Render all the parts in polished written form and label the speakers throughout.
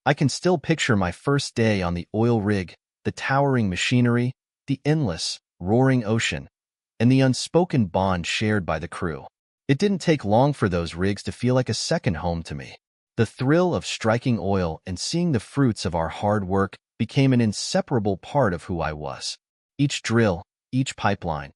Speaker 1: I can still picture my first day on the oil rig, the towering machinery, the endless, roaring ocean, and the unspoken bond shared by the crew. It didn't take long for those rigs to feel like a second home to me. The thrill of striking oil and seeing the fruits of our hard work became an inseparable part of who I was. Each drill, each pipeline,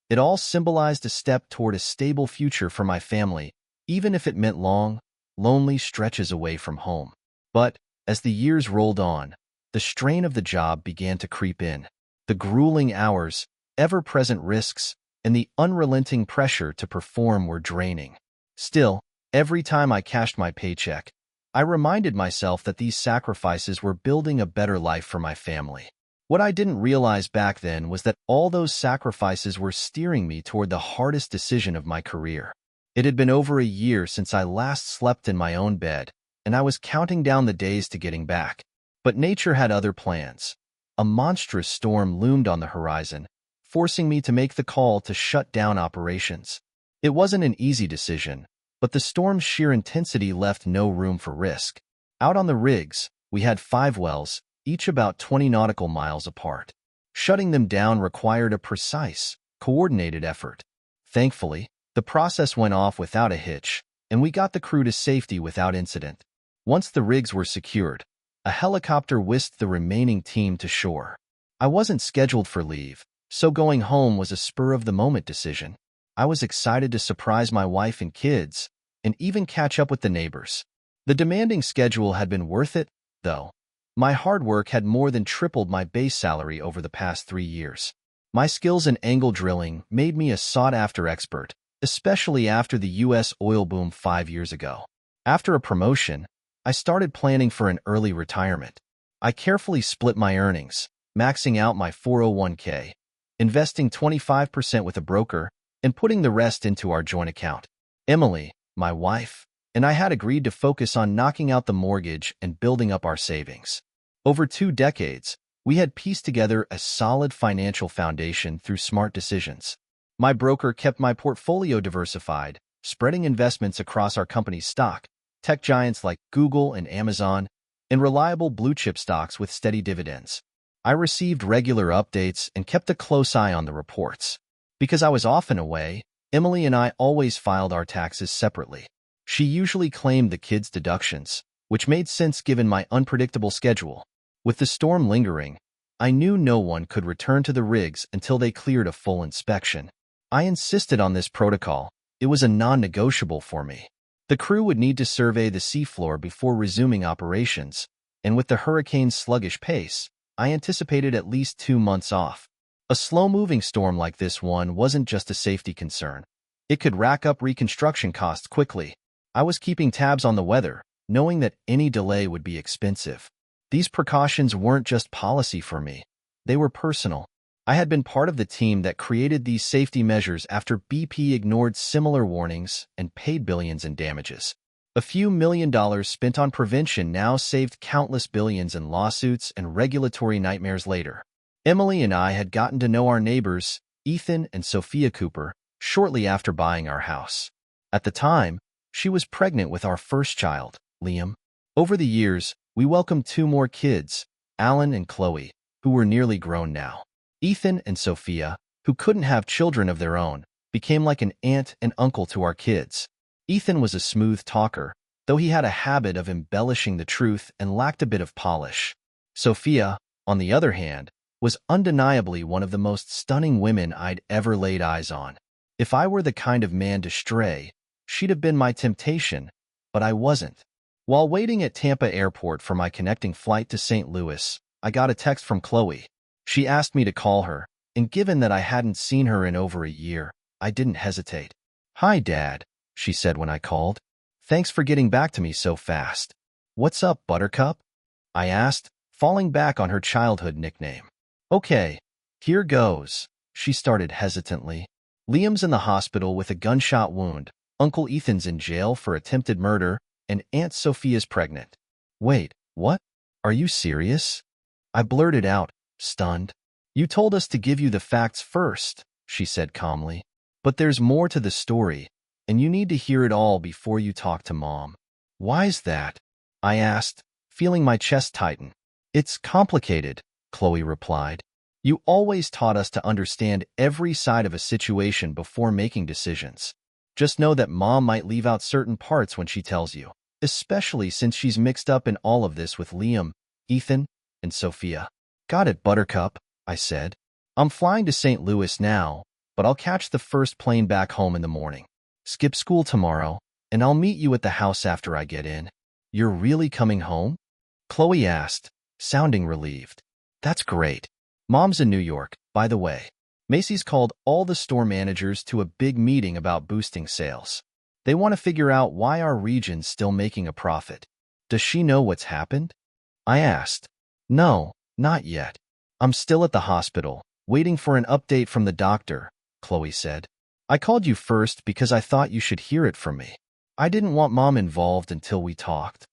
Speaker 1: it all symbolized a step toward a stable future for my family, even if it meant long, lonely stretches away from home. But as the years rolled on, the strain of the job began to creep in. The grueling hours, ever-present risks, and the unrelenting pressure to perform were draining. Still, every time I cashed my paycheck, I reminded myself that these sacrifices were building a better life for my family. What I didn't realize back then was that all those sacrifices were steering me toward the hardest decision of my career. It had been over a year since I last slept in my own bed, and I was counting down the days to getting back. But nature had other plans. A monstrous storm loomed on the horizon, forcing me to make the call to shut down operations. It wasn't an easy decision, but the storm's sheer intensity left no room for risk. Out on the rigs, we had 5 wells, each about 20 nautical miles apart. Shutting them down required a precise, coordinated effort. Thankfully, the process went off without a hitch, and we got the crew to safety without incident. Once the rigs were secured, a helicopter whisked the remaining team to shore. I wasn't scheduled for leave, so going home was a spur-of-the-moment decision. I was excited to surprise my wife and kids, and even catch up with the neighbors. The demanding schedule had been worth it, though. My hard work had more than tripled my base salary over the past 3 years. My skills in angle drilling made me a sought-after expert, especially after the U.S. oil boom 5 years ago. After a promotion, I started planning for an early retirement. I carefully split my earnings, maxing out my 401k, investing 25% with a broker, and putting the rest into our joint account. Emily, my wife, and I had agreed to focus on knocking out the mortgage and building up our savings. Over 2 decades, we had pieced together a solid financial foundation through smart decisions. My broker kept my portfolio diversified, spreading investments across our company's stock, tech giants like Google and Amazon, and reliable blue-chip stocks with steady dividends. I received regular updates and kept a close eye on the reports. Because I was often away, Emily and I always filed our taxes separately. She usually claimed the kids' deductions, which made sense given my unpredictable schedule. With the storm lingering, I knew no one could return to the rigs until they cleared a full inspection. I insisted on this protocol. It was a non-negotiable for me. The crew would need to survey the seafloor before resuming operations, and with the hurricane's sluggish pace, I anticipated at least 2 months off. A slow-moving storm like this one wasn't just a safety concern. It could rack up reconstruction costs quickly. I was keeping tabs on the weather, knowing that any delay would be expensive. These precautions weren't just policy for me. They were personal. I had been part of the team that created these safety measures after BP ignored similar warnings and paid billions in damages. A few $1 million spent on prevention now saved countless billions in lawsuits and regulatory nightmares later. Emily and I had gotten to know our neighbors, Ethan and Sophia Cooper, shortly after buying our house. At the time, she was pregnant with our first child, Liam. Over the years, we welcomed 2 more kids, Alan and Chloe, who were nearly grown now. Ethan and Sophia, who couldn't have children of their own, became like an aunt and uncle to our kids. Ethan was a smooth talker, though he had a habit of embellishing the truth and lacked a bit of polish. Sophia, on the other hand, was undeniably one of the most stunning women I'd ever laid eyes on. If I were the kind of man to stray, she'd have been my temptation, but I wasn't. While waiting at Tampa Airport for my connecting flight to St. Louis, I got a text from Chloe. She asked me to call her, and given that I hadn't seen her in over a year, I didn't hesitate. "Hi, Dad," she said when I called. "Thanks for getting back to me so fast." "What's up, Buttercup?" I asked, falling back on her childhood nickname. "Okay, here goes," she started hesitantly. "Liam's in the hospital with a gunshot wound, Uncle Ethan's in jail for attempted murder, and Aunt Sophia's pregnant." "Wait, what? Are you serious?" I blurted out, stunned. "You told us to give you the facts first," she said calmly. "But there's more to the story, and you need to hear it all before you talk to Mom." "Why's that?" I asked, feeling my chest tighten. It's complicated, Chloe replied. You always taught us to understand every side of a situation before making decisions. Just know that Mom might leave out certain parts when she tells you, especially since she's mixed up in all of this with Liam, Ethan, and Sophia. Got it, Buttercup, I said. I'm flying to St. Louis now, but I'll catch the first plane back home in the morning. Skip school tomorrow, and I'll meet you at the house after I get in. You're really coming home? Chloe asked, sounding relieved. That's great. Mom's in New York, by the way. Macy's called all the store managers to a big meeting about boosting sales. They want to figure out why our region's still making a profit. Does she know what's happened? I asked. No, not yet. I'm still at the hospital, waiting for an update from the doctor, Chloe said. I called you first because I thought you should hear it from me. I didn't want Mom involved until we talked.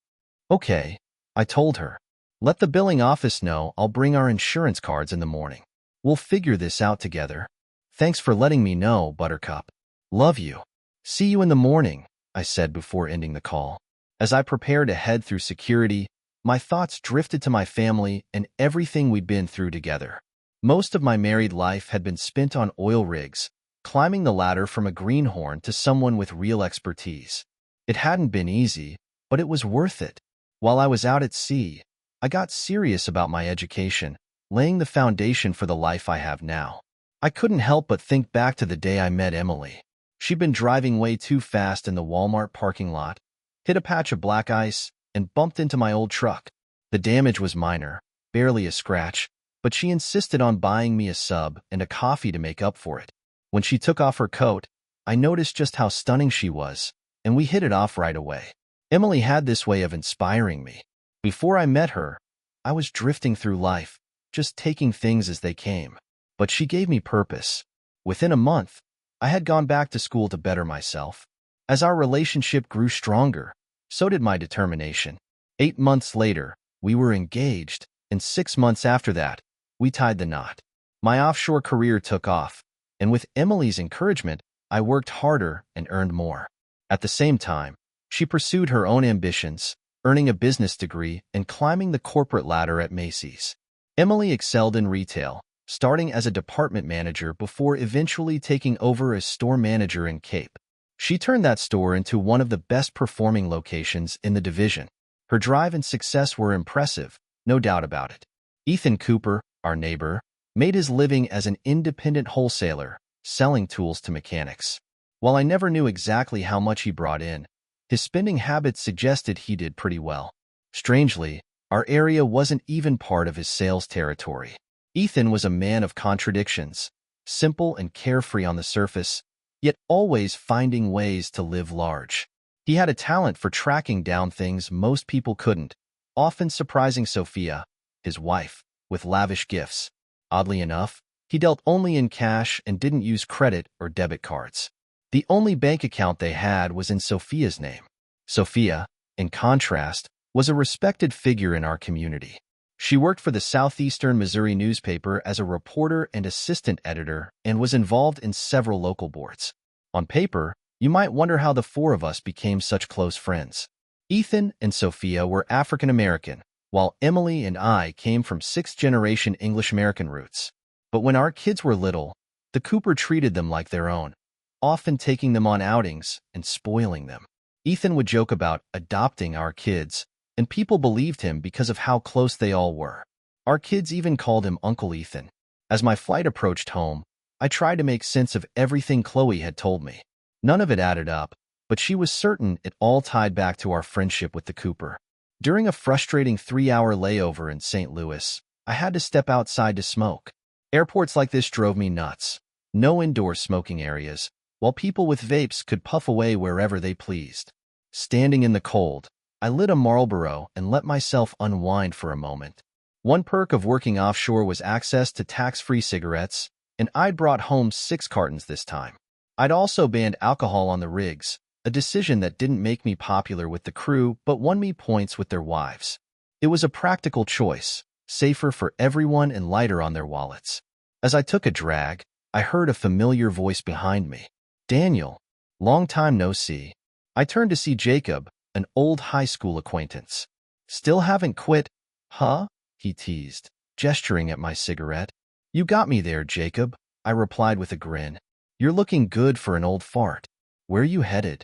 Speaker 1: Okay, I told her. Let the billing office know I'll bring our insurance cards in the morning. We'll figure this out together. Thanks for letting me know, Buttercup. Love you. See you in the morning, I said before ending the call. As I prepared to head through security, my thoughts drifted to my family and everything we'd been through together. Most of my married life had been spent on oil rigs, climbing the ladder from a greenhorn to someone with real expertise. It hadn't been easy, but it was worth it. While I was out at sea, I got serious about my education, laying the foundation for the life I have now. I couldn't help but think back to the day I met Emily. She'd been driving way too fast in the Walmart parking lot, hit a patch of black ice, and bumped into my old truck. The damage was minor, barely a scratch, but she insisted on buying me a sub and a coffee to make up for it. When she took off her coat, I noticed just how stunning she was, and we hit it off right away. Emily had this way of inspiring me. Before I met her, I was drifting through life, just taking things as they came. But she gave me purpose. Within a month, I had gone back to school to better myself. As our relationship grew stronger, so did my determination. 8 months later, we were engaged, and 6 months after that, we tied the knot. My offshore career took off, and with Emily's encouragement, I worked harder and earned more. At the same time, she pursued her own ambitions, earning a business degree and climbing the corporate ladder at Macy's. Emily excelled in retail, starting as a department manager before eventually taking over as store manager in Cape. She turned that store into one of the best-performing locations in the division. Her drive and success were impressive, no doubt about it. Ethan Cooper, our neighbor, made his living as an independent wholesaler, selling tools to mechanics. While I never knew exactly how much he brought in, his spending habits suggested he did pretty well. Strangely, our area wasn't even part of his sales territory. Ethan was a man of contradictions, simple and carefree on the surface, yet always finding ways to live large. He had a talent for tracking down things most people couldn't, often surprising Sophia, his wife, with lavish gifts. Oddly enough, he dealt only in cash and didn't use credit or debit cards. The only bank account they had was in Sophia's name. Sophia, in contrast, was a respected figure in our community. She worked for the Southeastern Missouri newspaper as a reporter and assistant editor and was involved in several local boards. On paper, you might wonder how the four of us became such close friends. Ethan and Sophia were African American, while Emily and I came from sixth-generation English-American roots. But when our kids were little, the Cooper treated them like their own, often taking them on outings and spoiling them. Ethan would joke about adopting our kids, and people believed him because of how close they all were. Our kids even called him Uncle Ethan. As my flight approached home, I tried to make sense of everything Chloe had told me. None of it added up, but she was certain it all tied back to our friendship with the Cooper. During a frustrating 3-hour layover in St. Louis, I had to step outside to smoke. Airports like this drove me nuts. No indoor smoking areas, while people with vapes could puff away wherever they pleased. Standing in the cold, I lit a Marlboro and let myself unwind for a moment. One perk of working offshore was access to tax-free cigarettes, and I'd brought home 6 cartons this time. I'd also banned alcohol on the rigs, a decision that didn't make me popular with the crew but won me points with their wives. It was a practical choice, safer for everyone and lighter on their wallets. As I took a drag, I heard a familiar voice behind me. Daniel, long time no see. I turned to see Jacob, an old high school acquaintance. Still haven't quit, huh? He teased, gesturing at my cigarette. You got me there, Jacob, I replied with a grin. You're looking good for an old fart. Where are you headed?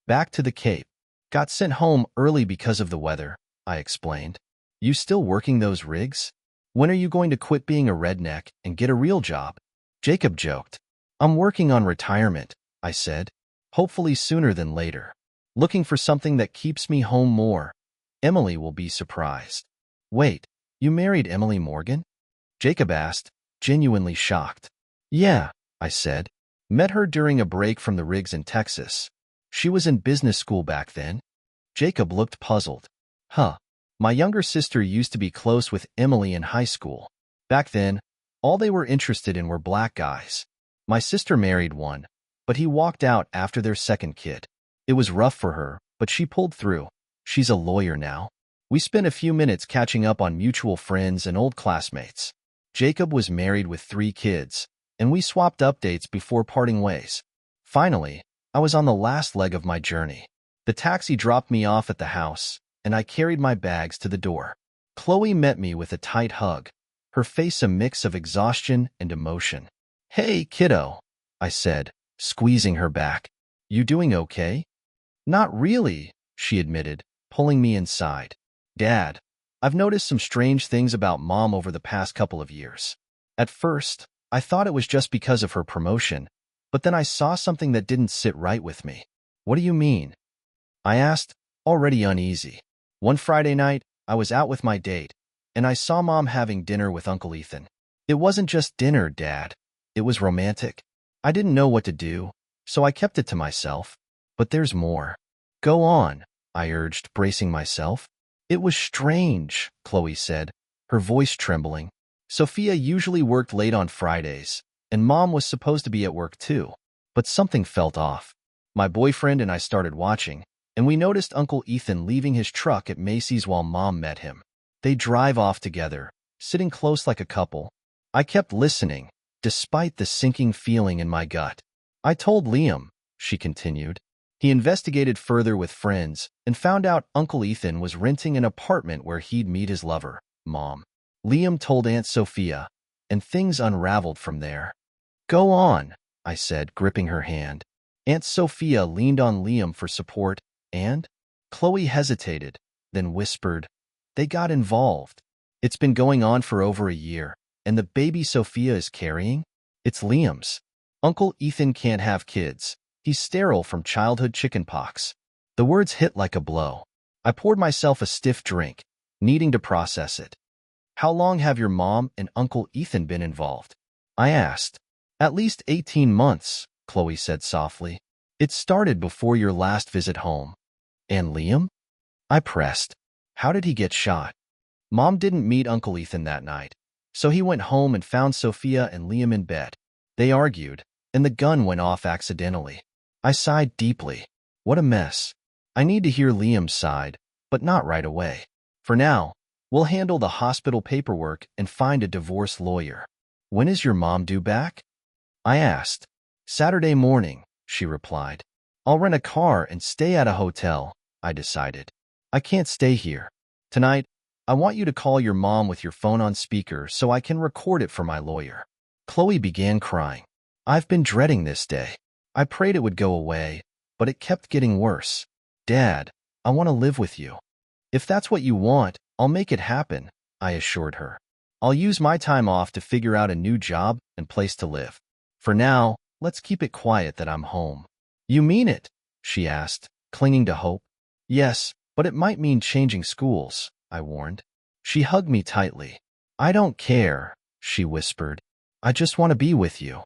Speaker 1: Back to the Cape. Got sent home early because of the weather, I explained. You still working those rigs? When are you going to quit being a redneck and get a real job? Jacob joked. I'm working on retirement, I said. Hopefully sooner than later. Looking for something that keeps me home more. Emily will be surprised. Wait, you married Emily Morgan? Jacob asked, genuinely shocked. Yeah, I said. Met her during a break from the rigs in Texas. She was in business school back then. Jacob looked puzzled. Huh. My younger sister used to be close with Emily in high school. Back then, all they were interested in were black guys. My sister married one, but he walked out after their second kid. It was rough for her, but she pulled through. She's a lawyer now. We spent a few minutes catching up on mutual friends and old classmates. Jacob was married with 3 kids, and we swapped updates before parting ways. Finally, I was on the last leg of my journey. The taxi dropped me off at the house, and I carried my bags to the door. Chloe met me with a tight hug, her face a mix of exhaustion and emotion. Hey, kiddo, I said, squeezing her back. You doing okay? Not really, she admitted, pulling me inside. Dad, I've noticed some strange things about Mom over the past couple of years. At first, I thought it was just because of her promotion, but then I saw something that didn't sit right with me. What do you mean? I asked, already uneasy. One Friday night, I was out with my date, and I saw Mom having dinner with Uncle Ethan. It wasn't just dinner, Dad. It was romantic. I didn't know what to do, so I kept it to myself. But there's more. Go on, I urged, bracing myself. It was strange, Chloe said, her voice trembling. Sophia usually worked late on Fridays, and Mom was supposed to be at work too. But something felt off. My boyfriend and I started watching, and we noticed Uncle Ethan leaving his truck at Macy's while Mom met him. They drive off together, sitting close like a couple. I kept listening, despite the sinking feeling in my gut. I told Liam, she continued. He investigated further with friends and found out Uncle Ethan was renting an apartment where he'd meet his lover, Mom. Liam told Aunt Sophia, and things unraveled from there. Go on, I said, gripping her hand. Aunt Sophia leaned on Liam for support, and Chloe hesitated, then whispered, they got involved. It's been going on for over a year, and the baby Sophia is carrying? It's Liam's. Uncle Ethan can't have kids. He's sterile from childhood chickenpox. The words hit like a blow. I poured myself a stiff drink, needing to process it. How long have your mom and Uncle Ethan been involved? I asked. At least 18 months, Chloe said softly. It started before your last visit home. And Liam? I pressed. How did he get shot? Mom didn't meet Uncle Ethan that night, so he went home and found Sophia and Liam in bed. They argued, and the gun went off accidentally. I sighed deeply. What a mess. I need to hear Liam's side, but not right away. For now, we'll handle the hospital paperwork and find a divorce lawyer. When is your mom due back? I asked. Saturday morning, she replied. I'll rent a car and stay at a hotel, I decided. I can't stay here. Tonight, I want you to call your mom with your phone on speaker so I can record it for my lawyer. Chloe began crying. I've been dreading this day. I prayed it would go away, but it kept getting worse. Dad, I want to live with you. If that's what you want, I'll make it happen, I assured her. I'll use my time off to figure out a new job and place to live. For now, let's keep it quiet that I'm home. You mean it? She asked, clinging to hope. Yes, but it might mean changing schools, I warned. She hugged me tightly. I don't care, she whispered. I just want to be with you.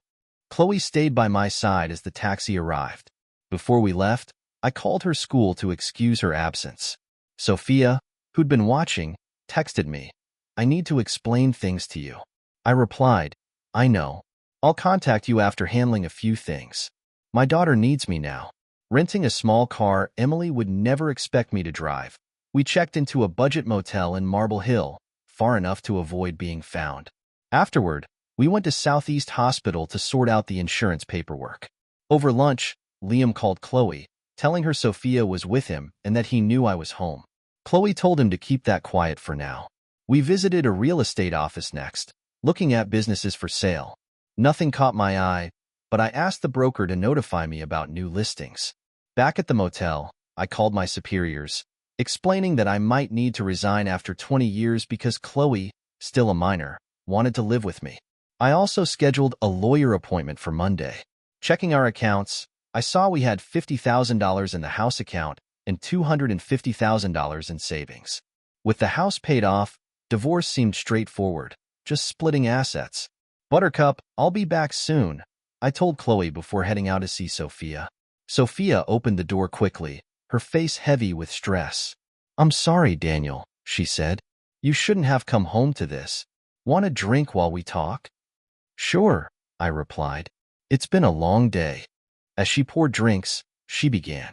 Speaker 1: Chloe stayed by my side as the taxi arrived. Before we left, I called her school to excuse her absence. Sophia, who'd been watching, texted me. I need to explain things to you. I replied, I know. I'll contact you after handling a few things. My daughter needs me now. Renting a small car Emily would never expect me to drive. We checked into a budget motel in Marble Hill, far enough to avoid being found. Afterward, we went to Southeast Hospital to sort out the insurance paperwork. Over lunch, Liam called Chloe, telling her Sophia was with him and that he knew I was home. Chloe told him to keep that quiet for now. We visited a real estate office next, looking at businesses for sale. Nothing caught my eye, but I asked the broker to notify me about new listings. Back at the motel, I called my superiors, explaining that I might need to resign after 20 years because Chloe, still a minor, wanted to live with me. I also scheduled a lawyer appointment for Monday. Checking our accounts, I saw we had $50,000 in the house account and $250,000 in savings. With the house paid off, divorce seemed straightforward, just splitting assets. Buttercup, I'll be back soon, I told Chloe before heading out to see Sophia. Sophia opened the door quickly, her face heavy with stress. I'm sorry, Daniel, she said. You shouldn't have come home to this. Want a drink while we talk? Sure, I replied. It's been a long day. As she poured drinks, she began.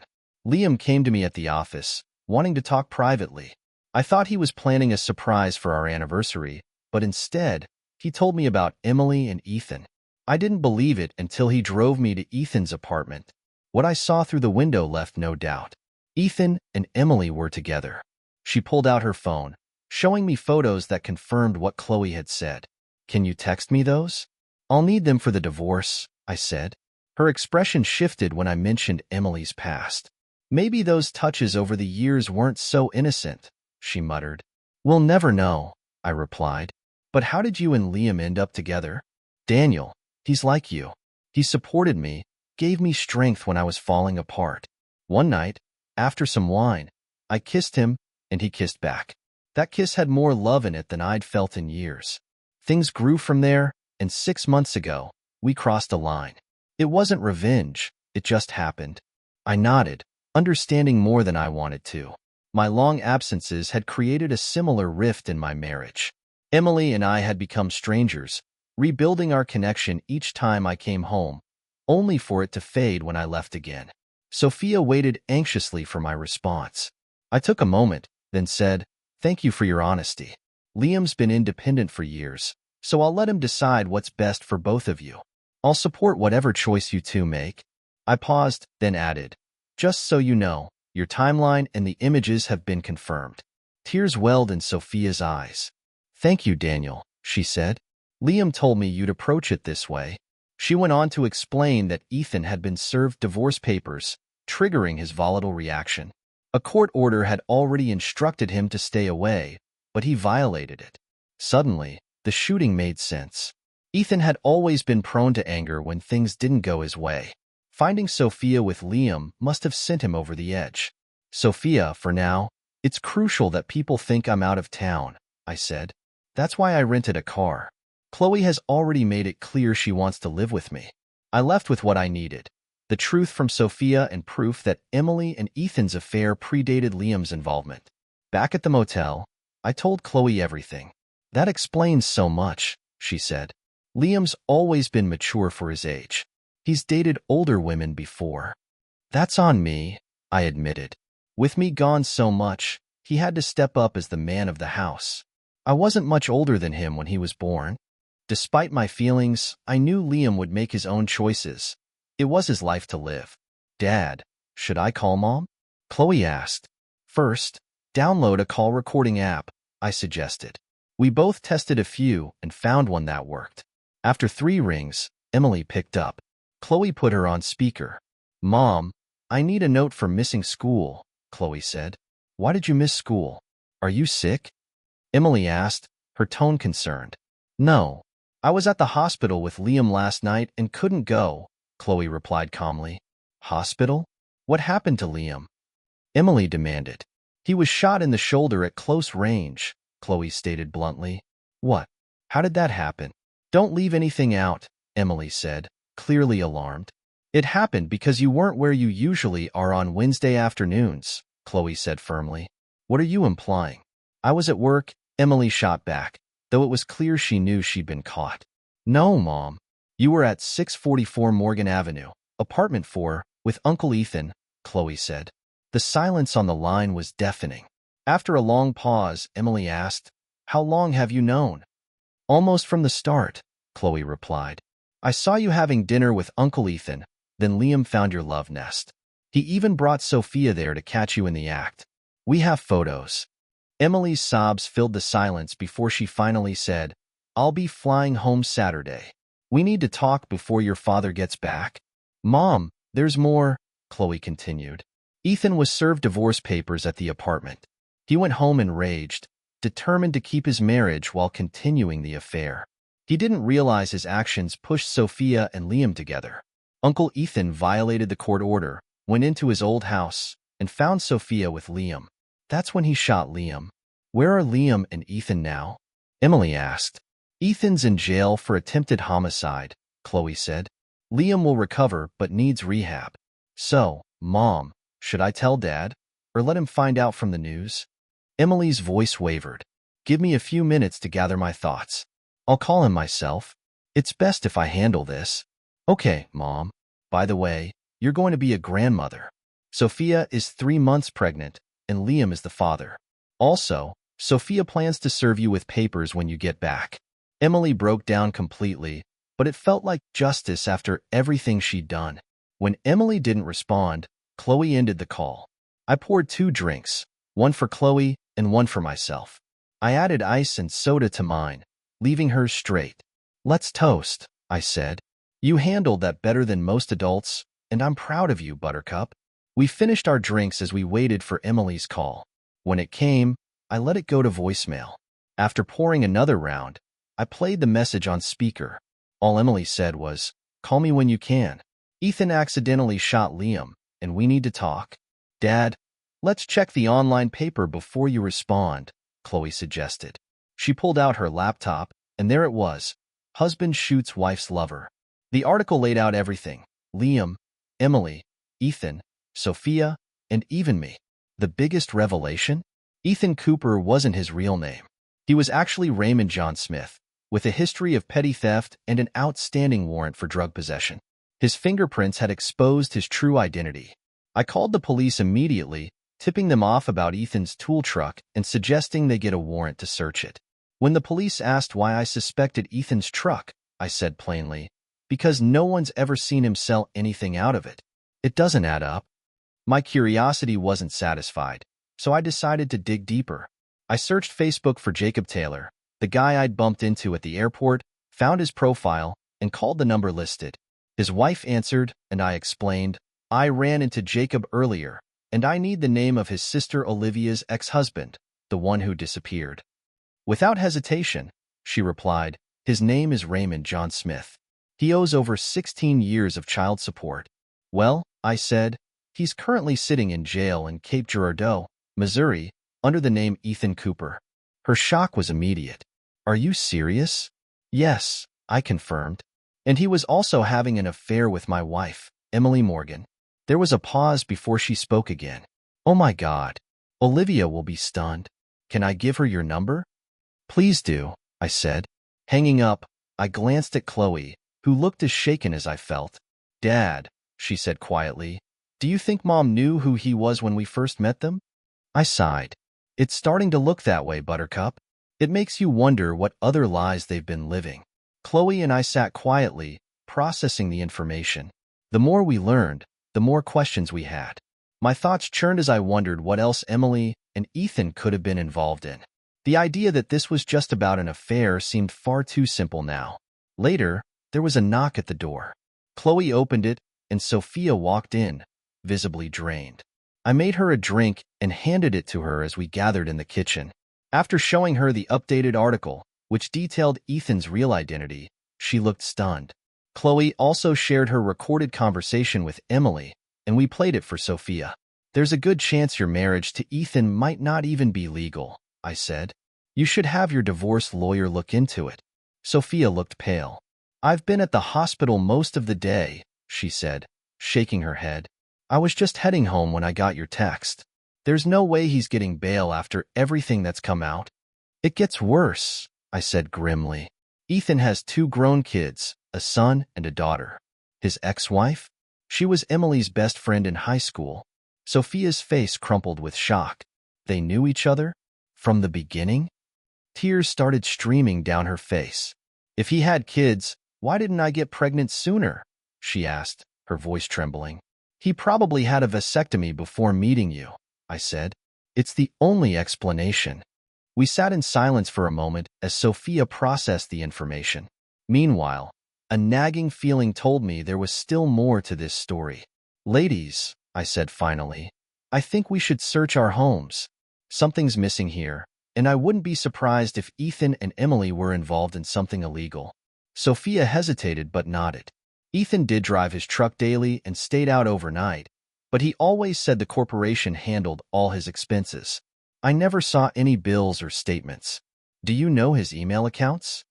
Speaker 1: Liam came to me at the office, wanting to talk privately. I thought he was planning a surprise for our anniversary, but instead, he told me about Emily and Ethan. I didn't believe it until he drove me to Ethan's apartment. What I saw through the window left no doubt. Ethan and Emily were together. She pulled out her phone, showing me photos that confirmed what Chloe had said. Can you text me those? I'll need them for the divorce, I said. Her expression shifted when I mentioned Emily's past. Maybe those touches over the years weren't so innocent, she muttered. We'll never know, I replied. But how did you and Liam end up together? Daniel, he's like you. He supported me, gave me strength when I was falling apart. One night, after some wine, I kissed him, and he kissed back. That kiss had more love in it than I'd felt in years. Things grew from there, and 6 months ago, we crossed a line. It wasn't revenge, it just happened. I nodded, understanding more than I wanted to. My long absences had created a similar rift in my marriage. Emily and I had become strangers, rebuilding our connection each time I came home, only for it to fade when I left again. Sophia waited anxiously for my response. I took a moment, then said, Thank you for your honesty. Liam's been independent for years, so I'll let him decide what's best for both of you. I'll support whatever choice you two make. I paused, then added, Just so you know, your timeline and the images have been confirmed. Tears welled in Sophia's eyes. Thank you, Daniel, she said. Liam told me you'd approach it this way. She went on to explain that Ethan had been served divorce papers, triggering his volatile reaction. A court order had already instructed him to stay away, but he violated it. Suddenly, the shooting made sense. Ethan had always been prone to anger when things didn't go his way. Finding Sophia with Liam must have sent him over the edge. Sophia, for now, it's crucial that people think I'm out of town, I said. That's why I rented a car. Chloe has already made it clear she wants to live with me. I left with what I needed. The truth from Sophia and proof that Emily and Ethan's affair predated Liam's involvement. Back at the motel, I told Chloe everything. That explains so much, she said. Liam's always been mature for his age. He's dated older women before. That's on me, I admitted. With me gone so much, he had to step up as the man of the house. I wasn't much older than him when he was born. Despite my feelings, I knew Liam would make his own choices. It was his life to live. Dad, should I call Mom? Chloe asked. First, download a call recording app, I suggested. We both tested a few and found one that worked. After 3 rings, Emily picked up. Chloe put her on speaker. Mom, I need a note for missing school, Chloe said. Why did you miss school? Are you sick? Emily asked, her tone concerned. No. I was at the hospital with Liam last night and couldn't go, Chloe replied calmly. Hospital? What happened to Liam? Emily demanded. He was shot in the shoulder at close range, Chloe stated bluntly. What? How did that happen? Don't leave anything out, Emily said, clearly alarmed. It happened because you weren't where you usually are on Wednesday afternoons, Chloe said firmly. What are you implying? I was at work, Emily shot back, though it was clear she knew she'd been caught. No, Mom. You were at 644 Morgan Avenue, apartment 4, with Uncle Ethan, Chloe said. The silence on the line was deafening. After a long pause, Emily asked, How long have you known? Almost from the start, Chloe replied. I saw you having dinner with Uncle Ethan, then Liam found your love nest. He even brought Sophia there to catch you in the act. We have photos. Emily's sobs filled the silence before she finally said, I'll be flying home Saturday. We need to talk before your father gets back. Mom, there's more, Chloe continued. Ethan was served divorce papers at the apartment. He went home enraged, determined to keep his marriage while continuing the affair. He didn't realize his actions pushed Sophia and Liam together. Uncle Ethan violated the court order, went into his old house, and found Sophia with Liam. That's when he shot Liam. Where are Liam and Ethan now? Emily asked. Ethan's in jail for attempted homicide, Chloe said. Liam will recover but needs rehab. So, Mom, should I tell Dad? Or let him find out from the news? Emily's voice wavered. Give me a few minutes to gather my thoughts. I'll call him myself. It's best if I handle this. Okay, Mom. By the way, you're going to be a grandmother. Sophia is 3 months pregnant, and Liam is the father. Also, Sophia plans to serve you with papers when you get back. Emily broke down completely, but it felt like justice after everything she'd done. When Emily didn't respond, Chloe ended the call. I poured 2 drinks, one for Chloe and one for myself. I added ice and soda to mine, leaving hers straight. Let's toast, I said. You handled that better than most adults, and I'm proud of you, Buttercup. We finished our drinks as we waited for Emily's call. When it came, I let it go to voicemail. After pouring another round, I played the message on speaker. All Emily said was, call me when you can. Ethan accidentally shot Liam, and we need to talk. Dad, let's check the online paper before you respond, Chloe suggested. She pulled out her laptop, and there it was. Husband shoots wife's lover. The article laid out everything. Liam, Emily, Ethan, Sophia, and even me. The biggest revelation? Ethan Cooper wasn't his real name. He was actually Raymond John Smith, with a history of petty theft and an outstanding warrant for drug possession. His fingerprints had exposed his true identity. I called the police immediately, tipping them off about Ethan's tool truck and suggesting they get a warrant to search it. When the police asked why I suspected Ethan's truck, I said plainly, because no one's ever seen him sell anything out of it. It doesn't add up. My curiosity wasn't satisfied, so I decided to dig deeper. I searched Facebook for Jacob Taylor, the guy I'd bumped into at the airport, found his profile, and called the number listed. His wife answered, and I explained, I ran into Jacob earlier, and I need the name of his sister Olivia's ex-husband, the one who disappeared. Without hesitation, she replied, his name is Raymond John Smith. He owes over 16 years of child support. Well, I said, he's currently sitting in jail in Cape Girardeau, Missouri, under the name Ethan Cooper. Her shock was immediate. Are you serious? Yes, I confirmed. And he was also having an affair with my wife, Emily Morgan. There was a pause before she spoke again. Oh my God. Olivia will be stunned. Can I give her your number? Please do, I said. Hanging up, I glanced at Chloe, who looked as shaken as I felt. Dad, she said quietly, do you think Mom knew who he was when we first met them? I sighed. It's starting to look that way, Buttercup. It makes you wonder what other lies they've been living. Chloe and I sat quietly, processing the information. The more we learned, the more questions we had. My thoughts churned as I wondered what else Emily and Ethan could have been involved in. The idea that this was just about an affair seemed far too simple now. Later, there was a knock at the door. Chloe opened it, and Sophia walked in, visibly drained. I made her a drink and handed it to her as we gathered in the kitchen. After showing her the updated article, which detailed Ethan's real identity, she looked stunned. Chloe also shared her recorded conversation with Emily, and we played it for Sophia. There's a good chance your marriage to Ethan might not even be legal, I said. You should have your divorce lawyer look into it. Sophia looked pale. I've been at the hospital most of the day, she said, shaking her head. I was just heading home when I got your text. There's no way he's getting bail after everything that's come out. It gets worse, I said grimly. Ethan has 2 grown kids, a son and a daughter. His ex-wife? She was Emily's best friend in high school. Sophia's face crumpled with shock. They knew each other? From the beginning? Tears started streaming down her face. If he had kids, why didn't I get pregnant sooner? She asked, her voice trembling. He probably had a vasectomy before meeting you, I said. It's the only explanation. We sat in silence for a moment as Sophia processed the information. Meanwhile, a nagging feeling told me there was still more to this story. Ladies, I said finally, I think we should search our homes. Something's missing here, and I wouldn't be surprised if Ethan and Emily were involved in something illegal. Sophia hesitated but nodded. Ethan did drive his truck daily and stayed out overnight, but he always said the corporation handled all his expenses. I never saw any bills or statements. Do you know his email accounts?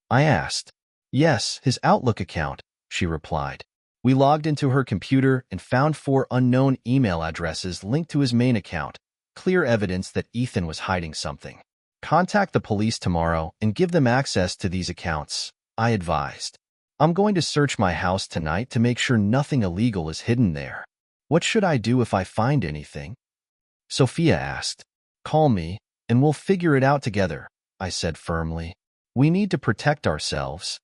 Speaker 1: I asked. Yes, his Outlook account, she replied. We logged into her computer and found 4 unknown email addresses linked to his main account, clear evidence that Ethan was hiding something. Contact the police tomorrow and give them access to these accounts, I advised. I'm going to search my house tonight to make sure nothing illegal is hidden there. What should I do if I find anything? Sophia asked. Call me, and we'll figure it out together, I said firmly. We need to protect ourselves.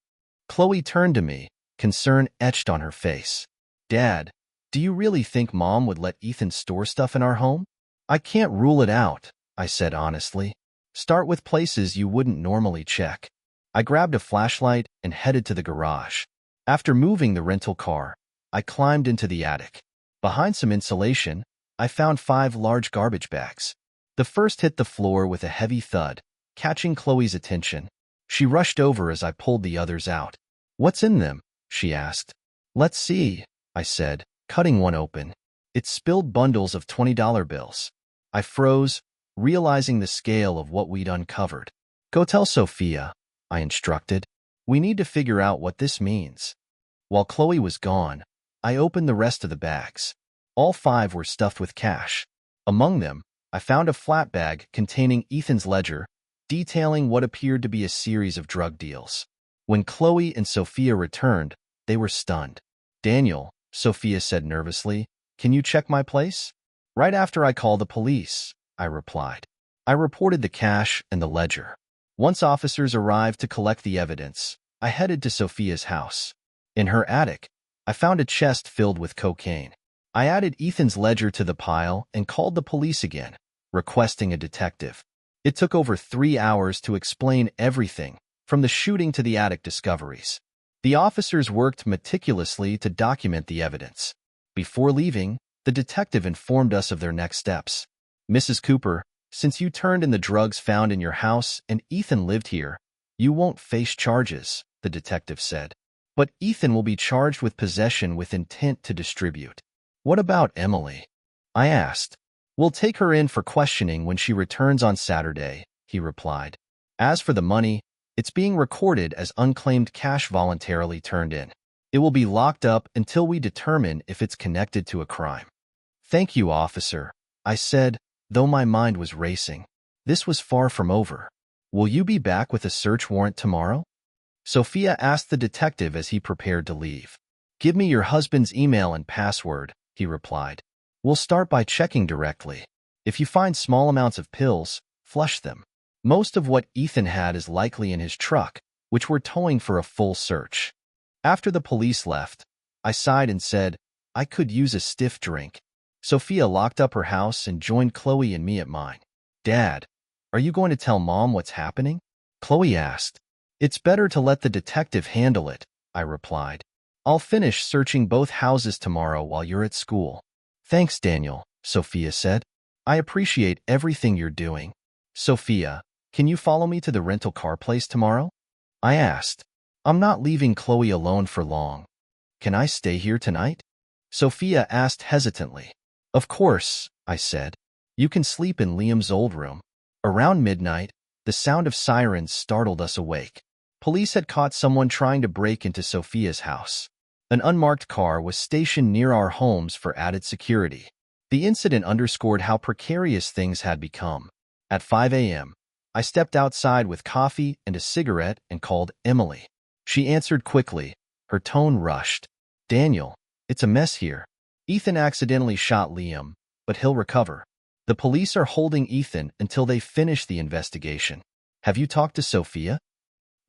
Speaker 1: Chloe turned to me, concern etched on her face. Dad, do you really think Mom would let Ethan store stuff in our home? I can't rule it out, I said honestly. Start with places you wouldn't normally check. I grabbed a flashlight and headed to the garage. After moving the rental car, I climbed into the attic. Behind some insulation, I found 5 large garbage bags. The first hit the floor with a heavy thud, catching Chloe's attention. She rushed over as I pulled the others out. What's in them? She asked. Let's see, I said, cutting one open. It spilled bundles of $20 bills. I froze, realizing the scale of what we'd uncovered. Go tell Sophia, I instructed. We need to figure out what this means. While Chloe was gone, I opened the rest of the bags. All 5 were stuffed with cash. Among them, I found a flat bag containing Ethan's ledger, detailing what appeared to be a series of drug deals. When Chloe and Sophia returned, they were stunned. Daniel, Sophia said nervously, can you check my place? Right after I call the police, I replied. I reported the cash and the ledger. Once officers arrived to collect the evidence, I headed to Sophia's house. In her attic, I found a chest filled with cocaine. I added Ethan's ledger to the pile and called the police again, requesting a detective. It took over 3 hours to explain everything, from the shooting to the attic discoveries. The officers worked meticulously to document the evidence. Before leaving, the detective informed us of their next steps. Mrs. Cooper, since you turned in the drugs found in your house and Ethan lived here, you won't face charges, the detective said. But Ethan will be charged with possession with intent to distribute. What about Emily? I asked. We'll take her in for questioning when she returns on Saturday, he replied. As for the money, it's being recorded as unclaimed cash voluntarily turned in. It will be locked up until we determine if it's connected to a crime. Thank you, officer, I said, though my mind was racing. This was far from over. Will you be back with a search warrant tomorrow? Sophia asked the detective as he prepared to leave. Give me your husband's email and password, he replied. We'll start by checking directly. If you find small amounts of pills, flush them. Most of what Ethan had is likely in his truck, which we're towing for a full search. After the police left, I sighed and said, I could use a stiff drink. Sophia locked up her house and joined Chloe and me at mine. Dad, are you going to tell Mom what's happening? Chloe asked. It's better to let the detective handle it, I replied. I'll finish searching both houses tomorrow while you're at school. Thanks, Daniel, Sophia said. I appreciate everything you're doing. Sophia, can you follow me to the rental car place tomorrow? I asked. I'm not leaving Chloe alone for long. Can I stay here tonight? Sophia asked hesitantly. Of course, I said. You can sleep in Liam's old room. Around midnight, the sound of sirens startled us awake. Police had caught someone trying to break into Sophia's house. An unmarked car was stationed near our homes for added security. The incident underscored how precarious things had become. At 5 a.m., I stepped outside with coffee and a cigarette and called Emily. She answered quickly, her tone rushed. Daniel, it's a mess here. Ethan accidentally shot Liam, but he'll recover. The police are holding Ethan until they finish the investigation. Have you talked to Sophia?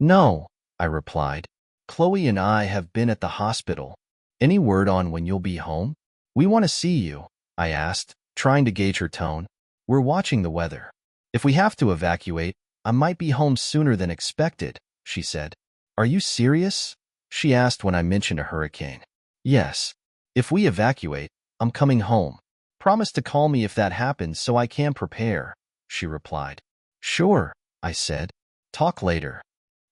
Speaker 1: No, I replied. Chloe and I have been at the hospital. Any word on when you'll be home? We want to see you, I asked, trying to gauge her tone. We're watching the weather. If we have to evacuate, I might be home sooner than expected, she said. Are you serious? She asked when I mentioned a hurricane. Yes. If we evacuate, I'm coming home. Promise to call me if that happens so I can prepare, she replied. Sure, I said. Talk later.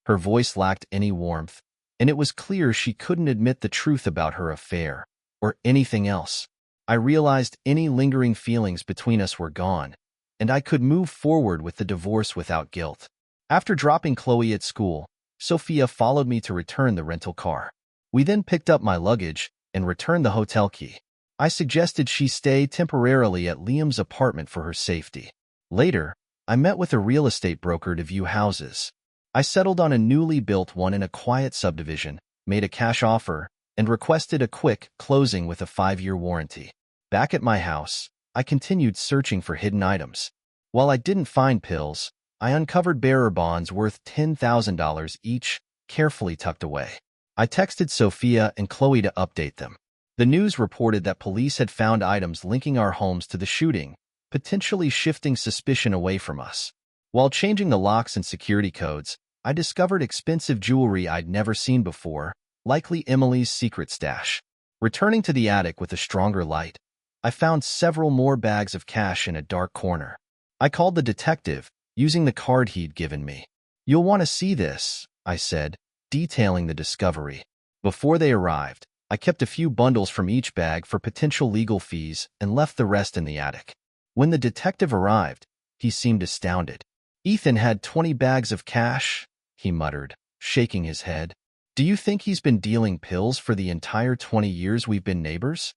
Speaker 1: Her voice lacked any warmth, and it was clear she couldn't admit the truth about her affair, or anything else. I realized any lingering feelings between us were gone, and I could move forward with the divorce without guilt. After dropping Chloe at school, Sophia followed me to return the rental car. We then picked up my luggage and returned the hotel key. I suggested she stay temporarily at Liam's apartment for her safety. Later, I met with a real estate broker to view houses. I settled on a newly built one in a quiet subdivision, made a cash offer, and requested a quick closing with a 5-year warranty. Back at my house, I continued searching for hidden items. While I didn't find pills, I uncovered bearer bonds worth $10,000 each, carefully tucked away. I texted Sophia and Chloe to update them. The news reported that police had found items linking our homes to the shooting, potentially shifting suspicion away from us. While changing the locks and security codes, I discovered expensive jewelry I'd never seen before, likely Emily's secret stash. Returning to the attic with a stronger light, I found several more bags of cash in a dark corner. I called the detective, using the card he'd given me. You'll want to see this, I said, detailing the discovery. Before they arrived, I kept a few bundles from each bag for potential legal fees and left the rest in the attic. When the detective arrived, he seemed astounded. Ethan had 20 bags of cash, he muttered, shaking his head. Do you think he's been dealing pills for the entire 20 years we've been neighbors?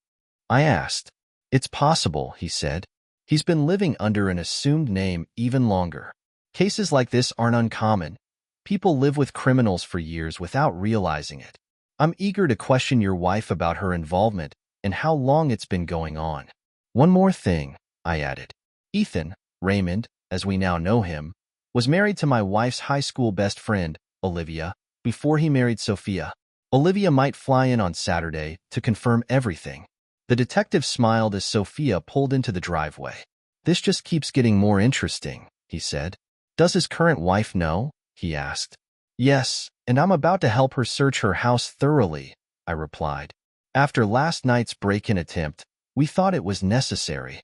Speaker 1: I asked. It's possible, he said. He's been living under an assumed name even longer. Cases like this aren't uncommon. People live with criminals for years without realizing it. I'm eager to question your wife about her involvement and how long it's been going on. One more thing, I added. Ethan, Raymond, as we now know him, was married to my wife's high school best friend, Olivia, before he married Sophia. Olivia might fly in on Saturday to confirm everything. The detective smiled as Sophia pulled into the driveway. This just keeps getting more interesting, he said. Does his current wife know? He asked. Yes, and I'm about to help her search her house thoroughly, I replied. After last night's break-in attempt, we thought it was necessary.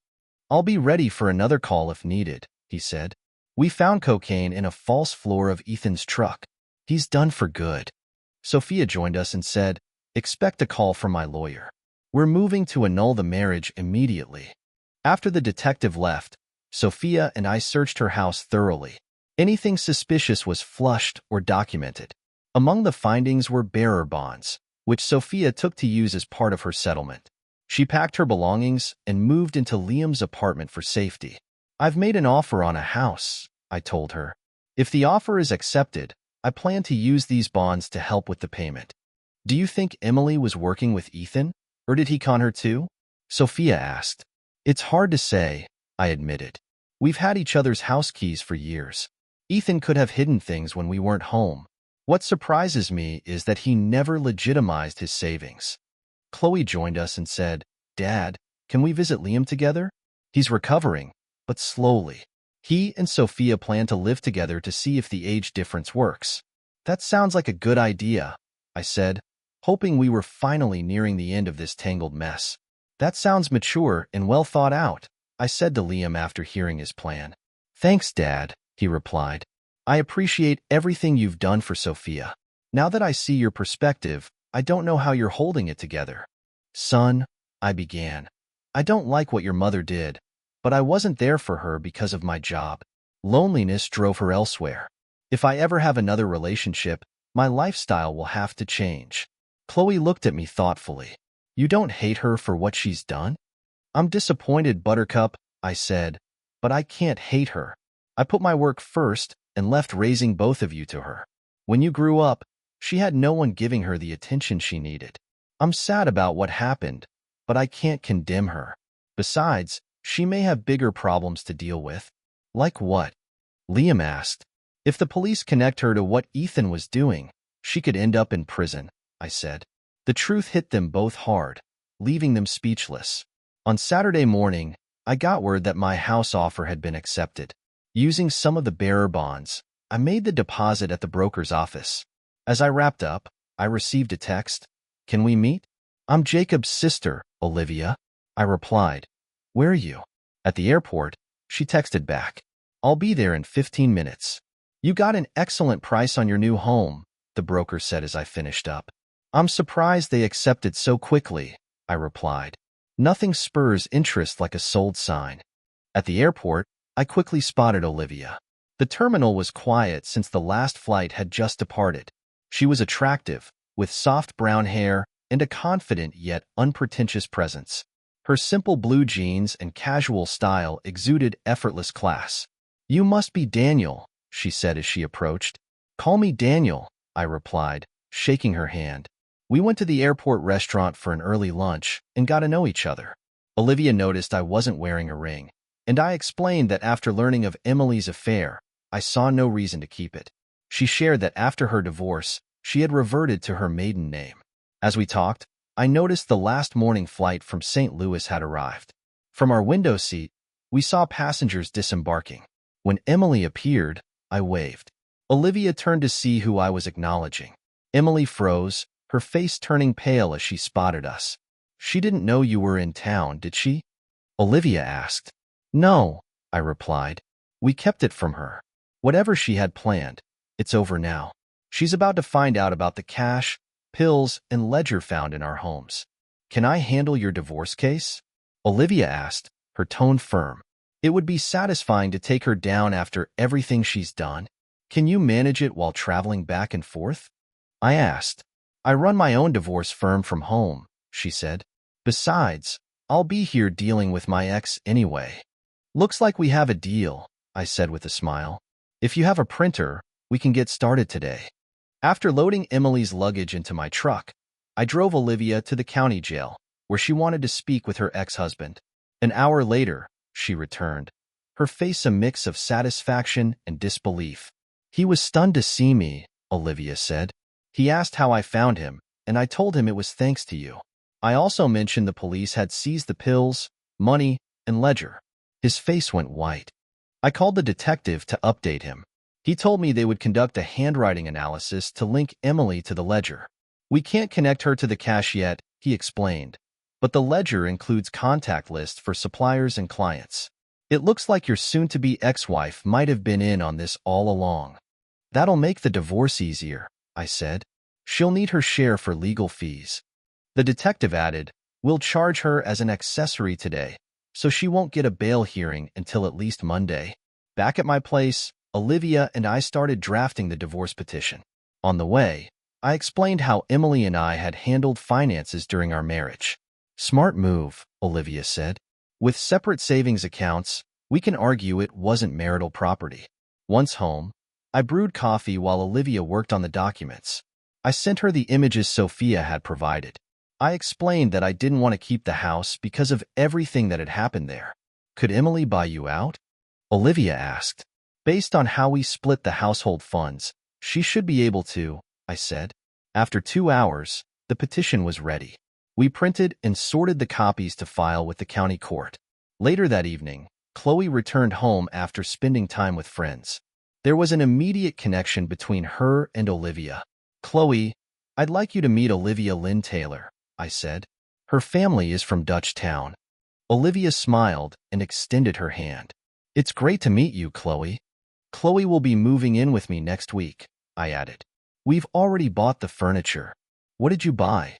Speaker 1: I'll be ready for another call if needed, he said. We found cocaine in a false floor of Ethan's truck. He's done for good. Sophia joined us and said, expect a call from my lawyer. We're moving to annul the marriage immediately. After the detective left, Sophia and I searched her house thoroughly. Anything suspicious was flushed or documented. Among the findings were bearer bonds, which Sophia took to use as part of her settlement. She packed her belongings and moved into Liam's apartment for safety. I've made an offer on a house, I told her. If the offer is accepted, I plan to use these bonds to help with the payment. Do you think Emily was working with Ethan, or did he con her too? Sophia asked. It's hard to say, I admitted. We've had each other's house keys for years. Ethan could have hidden things when we weren't home. What surprises me is that he never legitimized his savings. Chloe joined us and said, Dad, can we visit Liam together? He's recovering, but slowly. He and Sophia plan to live together to see if the age difference works. That sounds like a good idea, I said, hoping we were finally nearing the end of this tangled mess. That sounds mature and well thought out, I said to Liam after hearing his plan. Thanks, Dad, he replied. I appreciate everything you've done for Sophia. Now that I see your perspective, I don't know how you're holding it together. Son, I began. I don't like what your mother did, but I wasn't there for her because of my job. Loneliness drove her elsewhere. If I ever have another relationship, my lifestyle will have to change. Chloe looked at me thoughtfully. You don't hate her for what she's done? I'm disappointed, Buttercup, I said, but I can't hate her. I put my work first and left raising both of you to her. When you grew up, she had no one giving her the attention she needed. I'm sad about what happened, but I can't condemn her. Besides, she may have bigger problems to deal with. Like what? Liam asked. If the police connect her to what Ethan was doing, she could end up in prison, I said. The truth hit them both hard, leaving them speechless. On Saturday morning, I got word that my house offer had been accepted. Using some of the bearer bonds, I made the deposit at the broker's office. As I wrapped up, I received a text. Can we meet? I'm Jacob's sister, Olivia. I replied. Where are you? At the airport, she texted back. I'll be there in 15 minutes. You got an excellent price on your new home, the broker said as I finished up. I'm surprised they accepted so quickly, I replied. Nothing spurs interest like a sold sign. At the airport, I quickly spotted Olivia. The terminal was quiet since the last flight had just departed. She was attractive, with soft brown hair and a confident yet unpretentious presence. Her simple blue jeans and casual style exuded effortless class. You must be Daniel, she said as she approached. Call me Daniel, I replied, shaking her hand. We went to the airport restaurant for an early lunch and got to know each other. Olivia noticed I wasn't wearing a ring, and I explained that after learning of Emily's affair, I saw no reason to keep it. She shared that after her divorce, she had reverted to her maiden name. As we talked, I noticed the last morning flight from St. Louis had arrived. From our window seat, we saw passengers disembarking. When Emily appeared, I waved. Olivia turned to see who I was acknowledging. Emily froze, her face turning pale as she spotted us. She didn't know you were in town, did she? Olivia asked. No, I replied. We kept it from her. Whatever she had planned, it's over now. She's about to find out about the cash, pills, and ledger found in our homes. Can I handle your divorce case? Olivia asked, her tone firm. It would be satisfying to take her down after everything she's done. Can you manage it while traveling back and forth? I asked. I run my own divorce firm from home, she said. Besides, I'll be here dealing with my ex anyway. Looks like we have a deal, I said with a smile. If you have a printer, we can get started today. After loading Emily's luggage into my truck, I drove Olivia to the county jail, where she wanted to speak with her ex-husband. An hour later, she returned, her face a mix of satisfaction and disbelief. He was stunned to see me, Olivia said. He asked how I found him, and I told him it was thanks to you. I also mentioned the police had seized the pills, money, and ledger. His face went white. I called the detective to update him. He told me they would conduct a handwriting analysis to link Emily to the ledger. We can't connect her to the cash yet, he explained, but the ledger includes contact lists for suppliers and clients. It looks like your soon-to-be ex-wife might have been in on this all along. That'll make the divorce easier, I said. She'll need her share for legal fees. The detective added, we'll charge her as an accessory today, so she won't get a bail hearing until at least Monday. Back at my place, Olivia and I started drafting the divorce petition. On the way, I explained how Emily and I had handled finances during our marriage. Smart move, Olivia said. With separate savings accounts, we can argue it wasn't marital property. Once home, I brewed coffee while Olivia worked on the documents. I sent her the images Sophia had provided. I explained that I didn't want to keep the house because of everything that had happened there. Could Emily buy you out? Olivia asked. Based on how we split the household funds, she should be able to, I said. After 2 hours, the petition was ready. We printed and sorted the copies to file with the county court. Later that evening, Chloe returned home after spending time with friends. There was an immediate connection between her and Olivia. Chloe, I'd like you to meet Olivia Lynn Taylor, I said. Her family is from Dutchtown. Olivia smiled and extended her hand. It's great to meet you, Chloe. Chloe will be moving in with me next week, I added. We've already bought the furniture. What did you buy?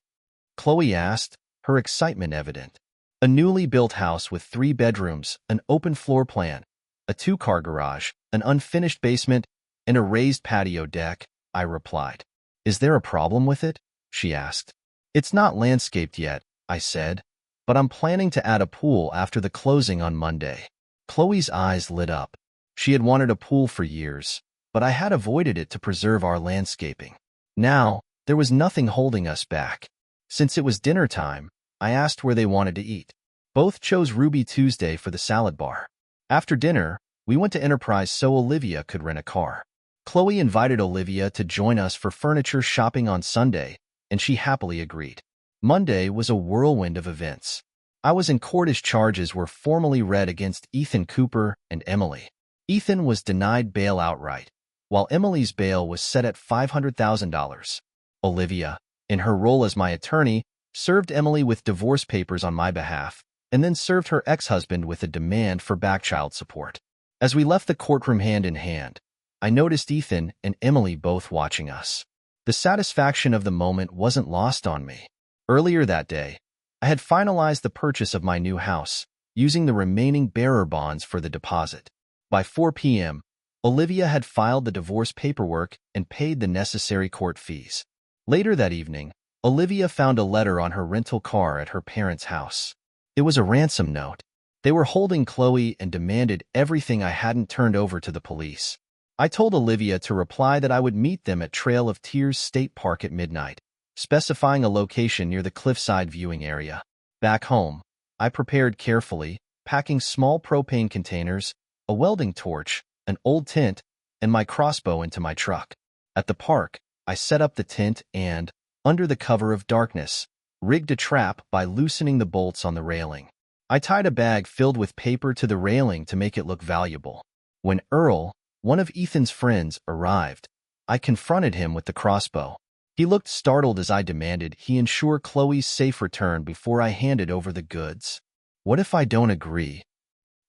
Speaker 1: Chloe asked, her excitement evident. A newly built house with 3 bedrooms, an open floor plan, a 2-car garage, an unfinished basement, and a raised patio deck, I replied. Is there a problem with it? She asked. It's not landscaped yet, I said, but I'm planning to add a pool after the closing on Monday. Chloe's eyes lit up. She had wanted a pool for years, but I had avoided it to preserve our landscaping. Now, there was nothing holding us back. Since it was dinner time, I asked where they wanted to eat. Both chose Ruby Tuesday for the salad bar. After dinner, we went to Enterprise so Olivia could rent a car. Chloe invited Olivia to join us for furniture shopping on Sunday, and she happily agreed. Monday was a whirlwind of events. I was in court as charges were formally read against Ethan Cooper and Emily. Ethan was denied bail outright, while Emily's bail was set at $500,000. Olivia, in her role as my attorney, served Emily with divorce papers on my behalf, and then served her ex-husband with a demand for back child support. As we left the courtroom hand in hand, I noticed Ethan and Emily both watching us. The satisfaction of the moment wasn't lost on me. Earlier that day, I had finalized the purchase of my new house, using the remaining bearer bonds for the deposit. By 4 p.m., Olivia had filed the divorce paperwork and paid the necessary court fees. Later that evening, Olivia found a letter on her rental car at her parents' house. It was a ransom note. They were holding Chloe and demanded everything I hadn't turned over to the police. I told Olivia to reply that I would meet them at Trail of Tears State Park at midnight, specifying a location near the cliffside viewing area. Back home, I prepared carefully, packing small propane containers, a welding torch, an old tent, and my crossbow into my truck. At the park, I set up the tent and, under the cover of darkness, rigged a trap by loosening the bolts on the railing. I tied a bag filled with paper to the railing to make it look valuable. When Earl, one of Ethan's friends, arrived, I confronted him with the crossbow. He looked startled as I demanded he ensure Chloe's safe return before I handed over the goods. "What if I don't agree?"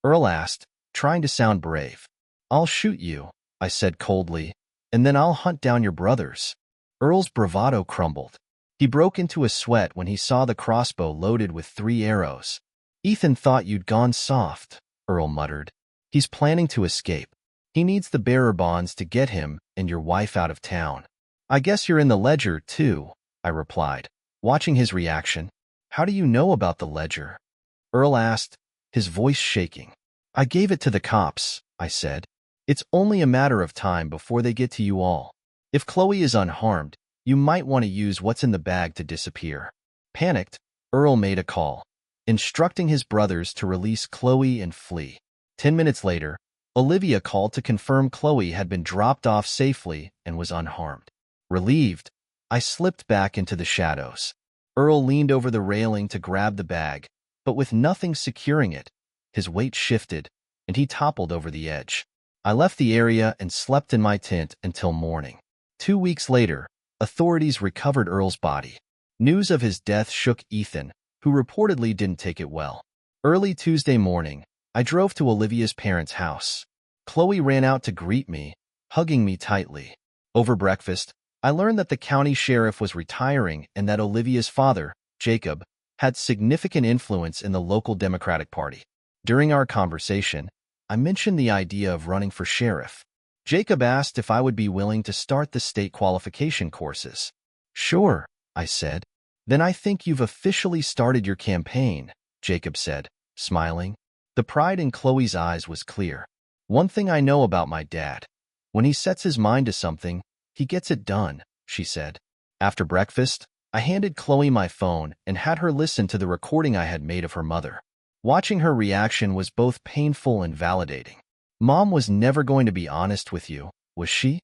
Speaker 1: Earl asked, trying to sound brave. "I'll shoot you," I said coldly, "and then I'll hunt down your brothers." Earl's bravado crumbled. He broke into a sweat when he saw the crossbow loaded with 3 arrows. "Ethan thought you'd gone soft," Earl muttered. "He's planning to escape. He needs the bearer bonds to get him and your wife out of town." "I guess you're in the ledger, too," I replied, watching his reaction. "How do you know about the ledger?" Earl asked, his voice shaking. "I gave it to the cops," I said. "It's only a matter of time before they get to you all. If Chloe is unharmed, you might want to use what's in the bag to disappear." Panicked, Earl made a call, instructing his brothers to release Chloe and flee. 10 minutes later, Olivia called to confirm Chloe had been dropped off safely and was unharmed. Relieved, I slipped back into the shadows. Earl leaned over the railing to grab the bag, but with nothing securing it, his weight shifted, and he toppled over the edge. I left the area and slept in my tent until morning. 2 weeks later, authorities recovered Earl's body. News of his death shook Ethan, who reportedly didn't take it well. Early Tuesday morning, I drove to Olivia's parents' house. Chloe ran out to greet me, hugging me tightly. Over breakfast, I learned that the county sheriff was retiring and that Olivia's father, Jacob, had significant influence in the local Democratic Party. During our conversation, I mentioned the idea of running for sheriff. Jacob asked if I would be willing to start the state qualification courses. "Sure," I said. "Then I think you've officially started your campaign," Jacob said, smiling. The pride in Chloe's eyes was clear. "One thing I know about my dad. When he sets his mind to something, he gets it done," she said. After breakfast, I handed Chloe my phone and had her listen to the recording I had made of her mother. Watching her reaction was both painful and validating. "Mom was never going to be honest with you, was she?"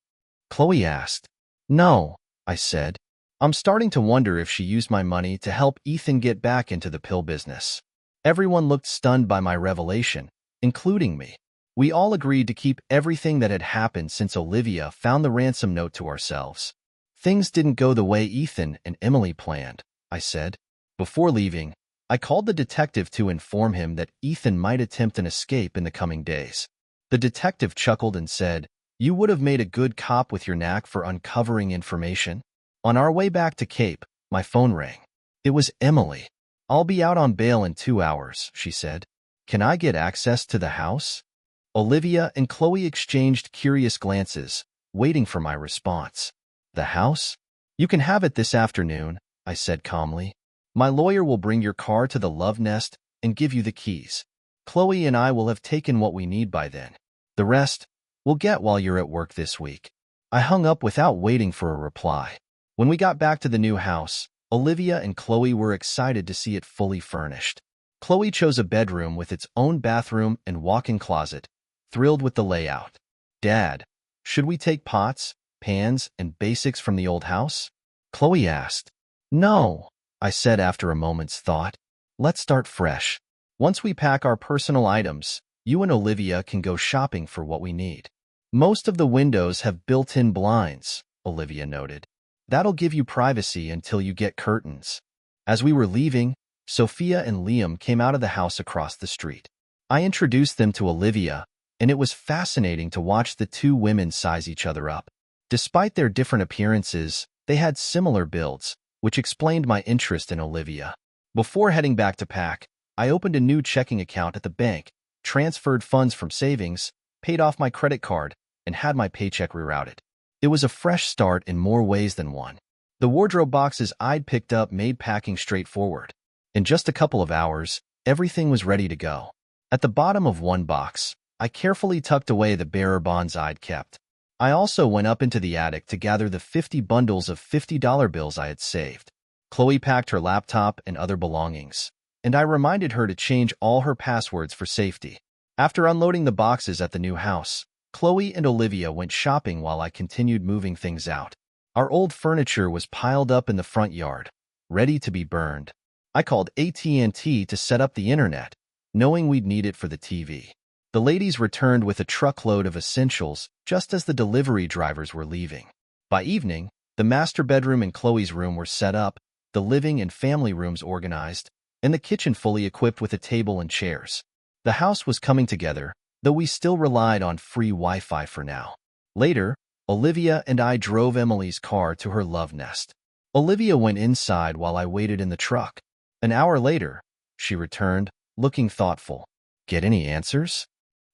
Speaker 1: Chloe asked. "No," I said. "I'm starting to wonder if she used my money to help Ethan get back into the pill business." Everyone looked stunned by my revelation, including me. We all agreed to keep everything that had happened since Olivia found the ransom note to ourselves. "Things didn't go the way Ethan and Emily planned," I said. Before leaving, I called the detective to inform him that Ethan might attempt an escape in the coming days. The detective chuckled and said, "You would have made a good cop with your knack for uncovering information." On our way back to Cape, my phone rang. It was Emily. "I'll be out on bail in 2 hours," she said. "Can I get access to the house?" Olivia and Chloe exchanged curious glances, waiting for my response. "The house? You can have it this afternoon," I said calmly. "My lawyer will bring your car to the Love Nest and give you the keys. Chloe and I will have taken what we need by then. The rest, we'll get while you're at work this week." I hung up without waiting for a reply. When we got back to the new house, Olivia and Chloe were excited to see it fully furnished. Chloe chose a bedroom with its own bathroom and walk-in closet, thrilled with the layout. "Dad, should we take pots, pans, and basics from the old house?" Chloe asked. "No," I said after a moment's thought. Let's start fresh. Once we pack our personal items, you and Olivia can go shopping for what we need. Most of the windows have built-in blinds, Olivia noted. That'll give you privacy until you get curtains. As we were leaving, Sophia and Liam came out of the house across the street. I introduced them to Olivia, and it was fascinating to watch the two women size each other up. Despite their different appearances, they had similar builds, which explained my interest in Olivia. Before heading back to pack, I opened a new checking account at the bank, transferred funds from savings, paid off my credit card, and had my paycheck rerouted. It was a fresh start in more ways than one. The wardrobe boxes I'd picked up made packing straightforward. In just a couple of hours, everything was ready to go. At the bottom of one box, I carefully tucked away the bearer bonds I'd kept. I also went up into the attic to gather the 50 bundles of $50 bills I had saved. Chloe packed her laptop and other belongings, and I reminded her to change all her passwords for safety. After unloading the boxes at the new house, Chloe and Olivia went shopping while I continued moving things out. Our old furniture was piled up in the front yard, ready to be burned. I called AT&T to set up the internet, knowing we'd need it for the TV. The ladies returned with a truckload of essentials just as the delivery drivers were leaving. By evening, the master bedroom and Chloe's room were set up, the living and family rooms organized, and the kitchen fully equipped with a table and chairs. The house was coming together, though we still relied on free Wi-Fi for now. Later, Olivia and I drove Emily's car to her love nest. Olivia went inside while I waited in the truck. An hour later, she returned, looking thoughtful. "Get any answers?"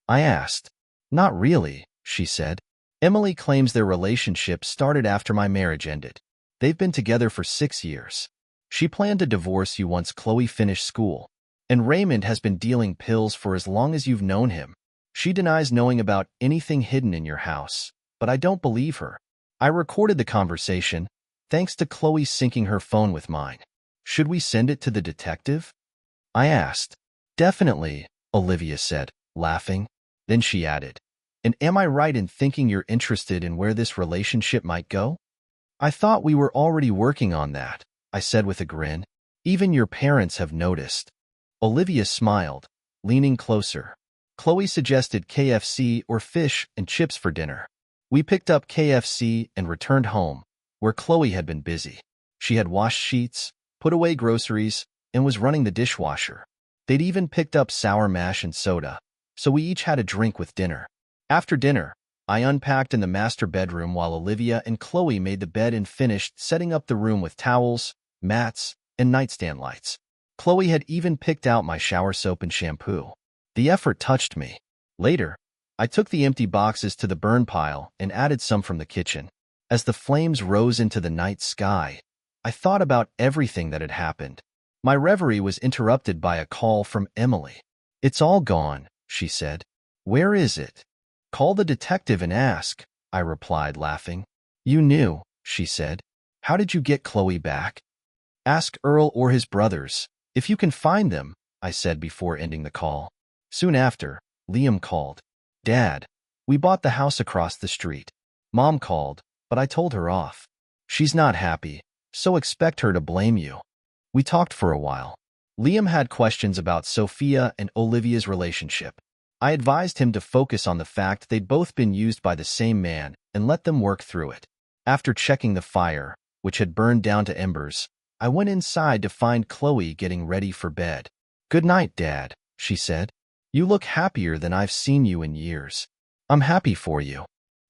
Speaker 1: I asked. "Not really," she said. "Emily claims their relationship started after my marriage ended. They've been together for 6 years. She planned to divorce you once Chloe finished school, and Raymond has been dealing pills for as long as you've known him. She denies knowing about anything hidden in your house, but I don't believe her." I recorded the conversation, thanks to Chloe syncing her phone with mine. "Should we send it to the detective?" I asked. "Definitely," Olivia said, laughing. Then she added, "And am I right in thinking you're interested in where this relationship might go?" "I thought we were already working on that," I said with a grin. "Even your parents have noticed." Olivia smiled, leaning closer. Chloe suggested KFC or fish and chips for dinner. We picked up KFC and returned home, where Chloe had been busy. She had washed sheets, put away groceries, and was running the dishwasher. They'd even picked up sour mash and soda, so we each had a drink with dinner. After dinner, I unpacked in the master bedroom while Olivia and Chloe made the bed and finished setting up the room with towels, mats, and nightstand lights. Chloe had even picked out my shower soap and shampoo. The effort touched me. Later, I took the empty boxes to the burn pile and added some from the kitchen. As the flames rose into the night sky, I thought about everything that had happened. My reverie was interrupted by a call from Emily. "It's all gone," she said. "Where is it?" "Call the detective and ask," I replied, laughing. "You knew," she said. "How did you get Chloe back?" "Ask Earl or his brothers, if you can find them," I said before ending the call. Soon after, Liam called. "Dad, we bought the house across the street. Mom called, but I told her off. She's not happy, so expect her to blame you." We talked for a while. Liam had questions about Sophia and Olivia's relationship. I advised him to focus on the fact they'd both been used by the same man and let them work through it. After checking the fire, which had burned down to embers, I went inside to find Chloe getting ready for bed. "Good night, Dad," she said. "You look happier than I've seen you in years." "I'm happy for you."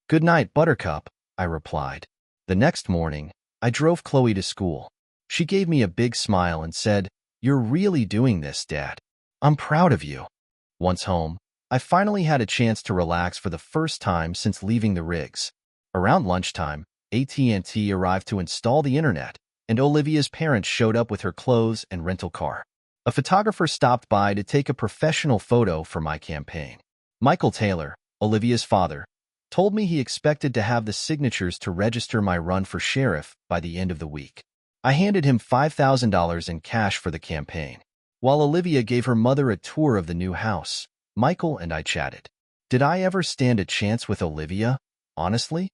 Speaker 1: "Good night, Buttercup," I replied. The next morning, I drove Chloe to school. She gave me a big smile and said, "You're really doing this, Dad. I'm proud of you." Once home, I finally had a chance to relax for the first time since leaving the rigs. Around lunchtime, AT&T arrived to install the internet, and Olivia's parents showed up with her clothes and rental car. A photographer stopped by to take a professional photo for my campaign. Michael Taylor, Olivia's father, told me he expected to have the signatures to register my run for sheriff by the end of the week. I handed him $5,000 in cash for the campaign. While Olivia gave her mother a tour of the new house, Michael and I chatted. "Did I ever stand a chance with Olivia, honestly?"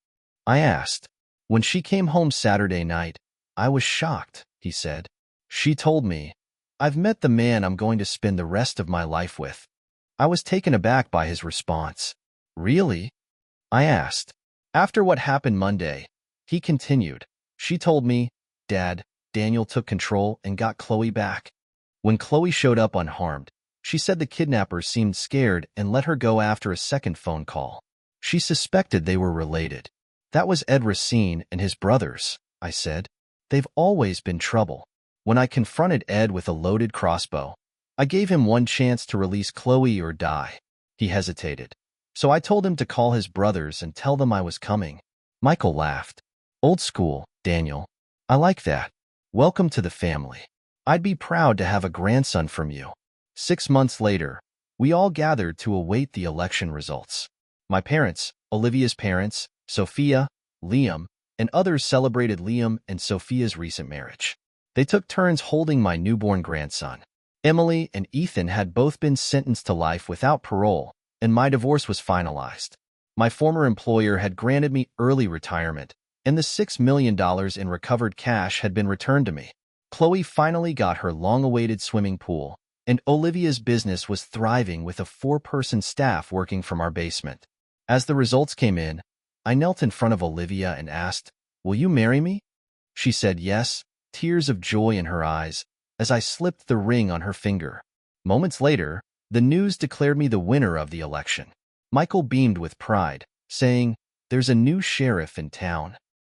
Speaker 1: I asked. "When she came home Saturday night, I was shocked," he said. "She told me, I've met the man I'm going to spend the rest of my life with. I was taken aback by his response. Really? I asked. After what happened Monday, he continued. She told me, Dad, Daniel took control and got Chloe back. When Chloe showed up unharmed, she said the kidnappers seemed scared and let her go after a second phone call. She suspected they were related. That was Ed Racine and his brothers, I said. They've always been trouble. When I confronted Ed with a loaded crossbow, I gave him one chance to release Chloe or die. He hesitated. So I told him to call his brothers and tell them I was coming. Michael laughed. Old school, Daniel. I like that. Welcome to the family. I'd be proud to have a grandson from you. 6 months later, we all gathered to await the election results. My parents, Olivia's parents, Sophia, Liam, and others celebrated Liam and Sophia's recent marriage. They took turns holding my newborn grandson. Emily and Ethan had both been sentenced to life without parole, and my divorce was finalized. My former employer had granted me early retirement, and the $6 million in recovered cash had been returned to me. Chloe finally got her long-awaited swimming pool, and Olivia's business was thriving with a 4-person staff working from our basement. As the results came in, I knelt in front of Olivia and asked, "Will you marry me?" She said yes, tears of joy in her eyes, as I slipped the ring on her finger. Moments later, the news declared me the winner of the election. Michael beamed with pride, saying, "There's a new sheriff in town."